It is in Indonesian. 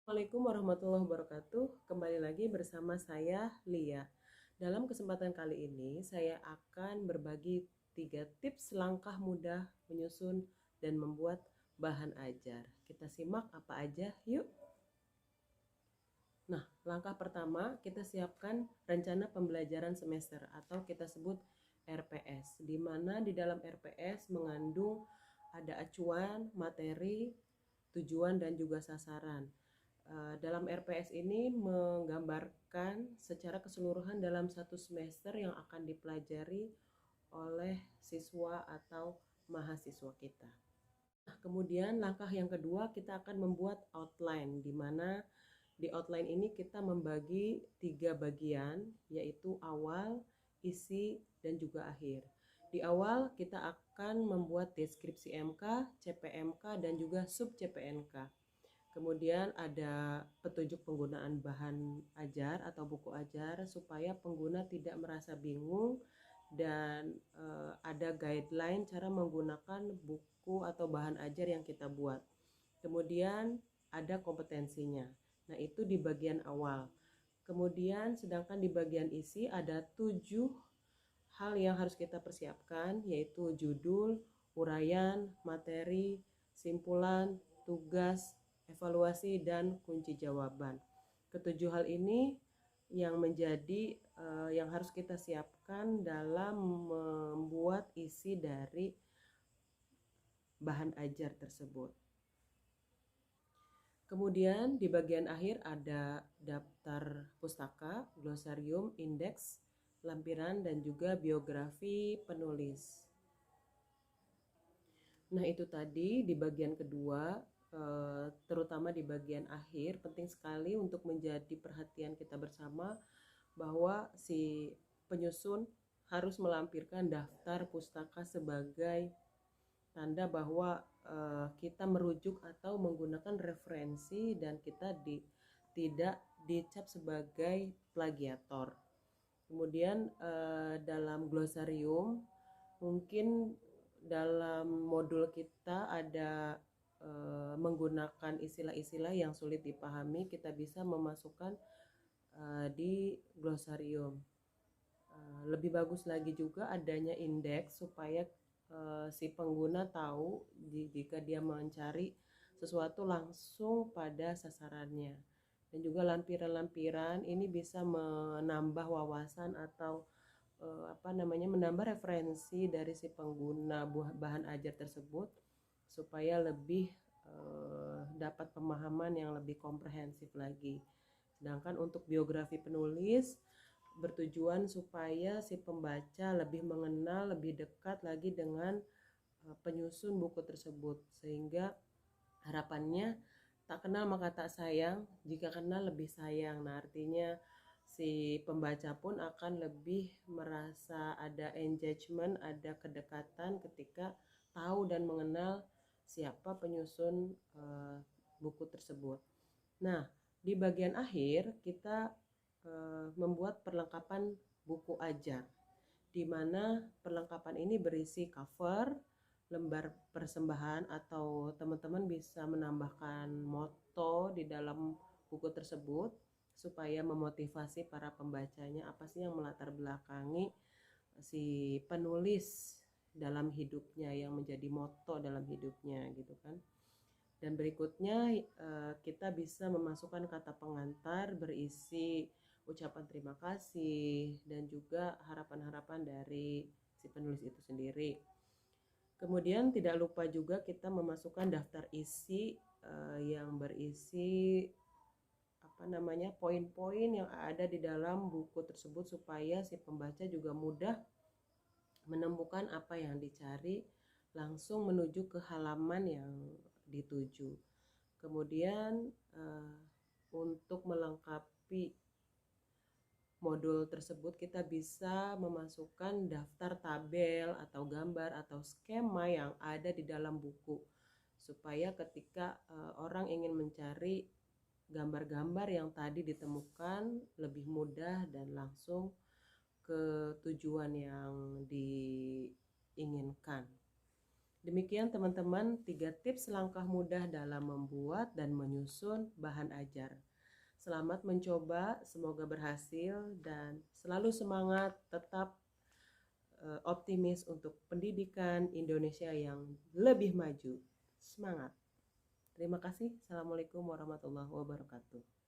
Assalamualaikum warahmatullahi wabarakatuh. Kembali lagi bersama saya Lia. Dalam kesempatan kali ini saya akan berbagi 3 tips langkah mudah menyusun dan membuat bahan ajar. Kita simak apa aja yuk. Nah, langkah pertama kita siapkan rencana pembelajaran semester atau kita sebut RPS, di mana di dalam RPS mengandung ada acuan, materi, tujuan dan juga sasaran. Dalam RPS ini menggambarkan secara keseluruhan dalam satu semester yang akan dipelajari oleh siswa atau mahasiswa kita. Nah, kemudian langkah yang kedua kita akan membuat outline, di mana di outline ini kita membagi 3 bagian, yaitu awal, isi, dan juga akhir. Di awal kita akan membuat deskripsi MK, CPMK, dan juga sub CPNK. Kemudian ada petunjuk penggunaan bahan ajar atau buku ajar supaya pengguna tidak merasa bingung dan ada guideline cara menggunakan buku atau bahan ajar yang kita buat. Kemudian ada kompetensinya. Nah, itu di bagian awal. Kemudian sedangkan di bagian isi ada 7 hal yang harus kita persiapkan, yaitu judul, uraian, materi, simpulan, tugas, evaluasi, dan kunci jawaban. Ketujuh hal ini yang menjadi yang harus kita siapkan dalam membuat isi dari bahan ajar tersebut. Kemudian di bagian akhir ada daftar pustaka, glosarium, indeks, lampiran, dan juga biografi penulis. Nah, itu tadi di bagian kedua, terutama di bagian akhir, penting sekali untuk menjadi perhatian kita bersama bahwa si penyusun harus melampirkan daftar pustaka sebagai tanda bahwa kita merujuk atau menggunakan referensi dan kita tidak dicap sebagai plagiator. Kemudian dalam glosarium mungkin dalam modul kita ada menggunakan istilah-istilah yang sulit dipahami, kita bisa memasukkan di glosarium. Lebih bagus lagi juga adanya indeks supaya si pengguna tahu jika dia mencari sesuatu langsung pada sasarannya. Dan juga lampiran-lampiran ini bisa menambah wawasan atau menambah referensi dari si pengguna bahan ajar tersebut supaya lebih dapat pemahaman yang lebih komprehensif lagi. Sedangkan untuk biografi penulis bertujuan supaya si pembaca lebih mengenal, lebih dekat lagi dengan penyusun buku tersebut, sehingga harapannya tak kenal maka tak sayang, jika kenal lebih sayang. Nah, artinya si pembaca pun akan lebih merasa ada engagement, ada kedekatan ketika tahu dan mengenal siapa penyusun buku tersebut. Nah, di bagian akhir kita membuat perlengkapan buku ajar, di mana perlengkapan ini berisi cover, lembar persembahan, atau teman-teman bisa menambahkan moto di dalam buku tersebut supaya memotivasi para pembacanya apa sih yang melatar belakangi si penulis dalam hidupnya, yang menjadi moto dalam hidupnya gitu kan. Dan berikutnya kita bisa memasukkan kata pengantar berisi ucapan terima kasih dan juga harapan-harapan dari si penulis itu sendiri. Kemudian tidak lupa juga kita memasukkan daftar isi yang berisi poin-poin yang ada di dalam buku tersebut supaya si pembaca juga mudah menemukan apa yang dicari, langsung menuju ke halaman yang dituju. Kemudian untuk melengkapi modul tersebut kita bisa memasukkan daftar tabel atau gambar atau skema yang ada di dalam buku supaya ketika orang ingin mencari gambar-gambar yang tadi ditemukan lebih mudah dan langsung ke tujuan yang diinginkan. Demikian teman-teman, 3 tips langkah mudah dalam membuat dan menyusun bahan ajar. Selamat mencoba, semoga berhasil dan selalu semangat, tetap optimis untuk pendidikan Indonesia yang lebih maju. Semangat. Terima kasih. Assalamualaikum warahmatullahi wabarakatuh.